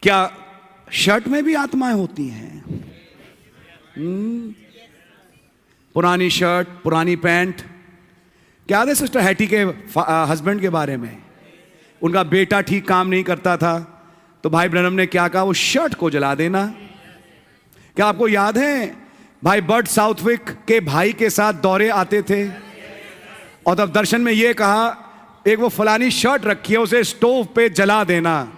क्या शर्ट में भी आत्माएं होती हैं? पुरानी शर्ट, पुरानी पैंट। क्या याद है सिस्टर हैटी के हस्बैंड के बारे में? उनका बेटा ठीक काम नहीं करता था तो भाई ब्रनम ने क्या कहा, वो शर्ट को जला देना। क्या आपको याद है भाई बर्ट साउथविक के भाई के साथ दौरे आते थे और तब दर्शन में ये कहा, एक वो फलानी शर्ट रखी है उसे स्टोव पे जला देना,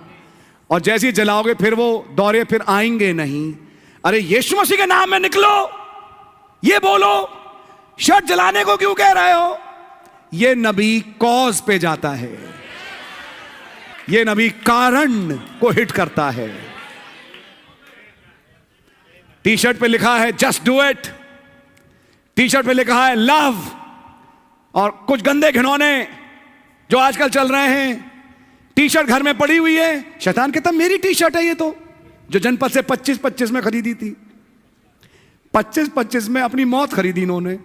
और जैसे ही जलाओगे फिर वो दौरे फिर आएंगे नहीं। अरे यीशु मसीह के नाम में निकलो, ये बोलो, शर्ट जलाने को क्यों कह रहे हो? ये नबी कॉज पे जाता है, ये नबी कारण को हिट करता है। टी शर्ट पे लिखा है just do it, T shirt पे लिखा है लव, और कुछ गंदे घिनौने जो आजकल चल रहे हैं, टी शर्ट घर में पड़ी हुई है। शैतान कहता मेरी टी शर्ट है ये, तो जो जनपद से 25-25 में खरीदी थी, 25-25 में अपनी मौत खरीदी इन्होंने,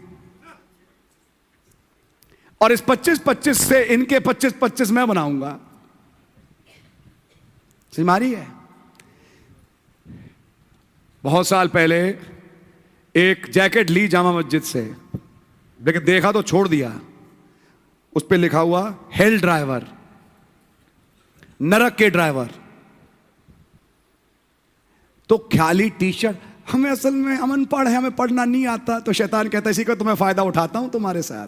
और इस 25-25 से इनके 25-25 मैं बनाऊंगा। सिमारी है। बहुत साल पहले एक जैकेट ली जामा मस्जिद से, लेकिन देखा तो छोड़ दिया, उस पे लिखा हुआ हेल ड्राइवर, नरक के ड्राइवर। तो ख्याली टी शर्ट, हमें असल में हम अनपढ़ है, हमें पढ़ना नहीं आता, तो शैतान कहता है इसी का तुम्हें फायदा उठाता हूं तुम्हारे साथ,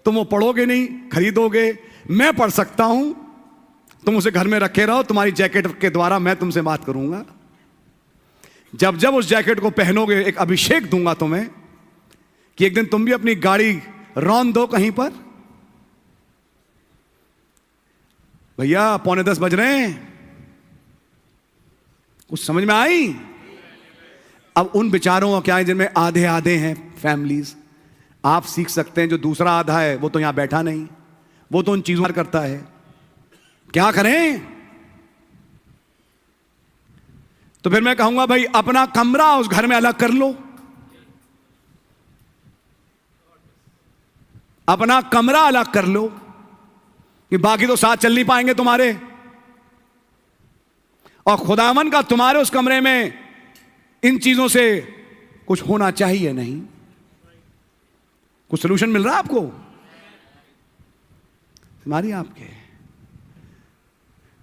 तुम वो पढ़ोगे नहीं, खरीदोगे, मैं पढ़ सकता हूं, तुम उसे घर में रखे रहो, तुम्हारी जैकेट के द्वारा मैं तुमसे बात करूंगा। जब जब उस जैकेट को पहनोगे एक अभिषेक दूंगा तुम्हें कि एक दिन तुम भी अपनी गाड़ी रौंद दो कहीं पर। भैया 9:45 बज रहे हैं, कुछ समझ में आई? अब उन विचारों का क्या है जिनमें आधे आधे हैं फैमिलीज, आप सीख सकते हैं। जो दूसरा आधा है वो तो यहां बैठा नहीं, वो तो उन चीजों पर करता है। क्या करें? तो फिर मैं कहूंगा भाई अपना कमरा उस घर में अलग कर लो, अपना कमरा अलग कर लो, कि बाकी तो साथ चल नहीं पाएंगे तुम्हारे, और खुदावन का तुम्हारे उस कमरे में इन चीजों से कुछ होना चाहिए नहीं। कुछ सलूशन मिल रहा है आपको? हमारी आपके,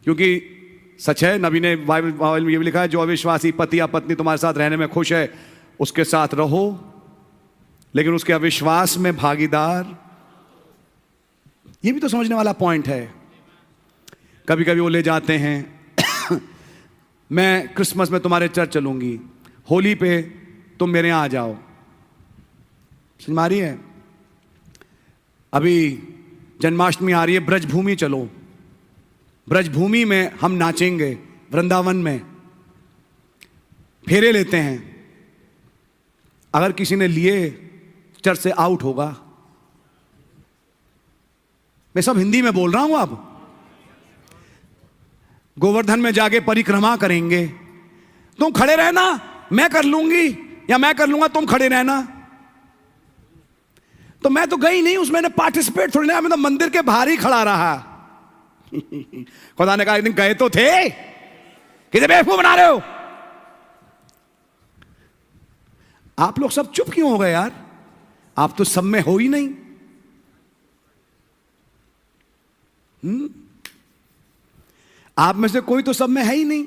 क्योंकि सच है, नबी ने बाइबल में ये भी लिखा है, जो अविश्वासी पति या पत्नी तुम्हारे साथ रहने में खुश है उसके साथ रहो, लेकिन उसके अविश्वास में भागीदार। ये भी तो समझने वाला पॉइंट है। कभी कभी वो ले जाते हैं मैं क्रिसमस में तुम्हारे चर्च चलूंगी, होली पे तुम मेरे यहां आ जाओ। समझ आ रही है? अभी जन्माष्टमी आ रही है, ब्रजभूमि चलो, ब्रजभूमि में हम नाचेंगे, वृंदावन में फेरे लेते हैं। अगर किसी ने लिए चर्च से आउट होगा। मैं सब हिंदी में बोल रहा हूं। अब गोवर्धन में जाके परिक्रमा करेंगे, तुम खड़े रहना, मैं कर लूंगी, या मैं कर लूंगा, तुम खड़े रहना। तो मैं तो गई नहीं, उसमें पार्टिसिपेट थोड़ी ना, मैं तो मंदिर के बाहर ही खड़ा रहा। खुदा ने कहा एक दिन गए तो थे, किसे बेवकूफ बना रहे हो? आप लोग सब चुप क्यों हो गए यार? आप तो सब में हो ही नहीं। आप में से कोई तो सब में है ही नहीं।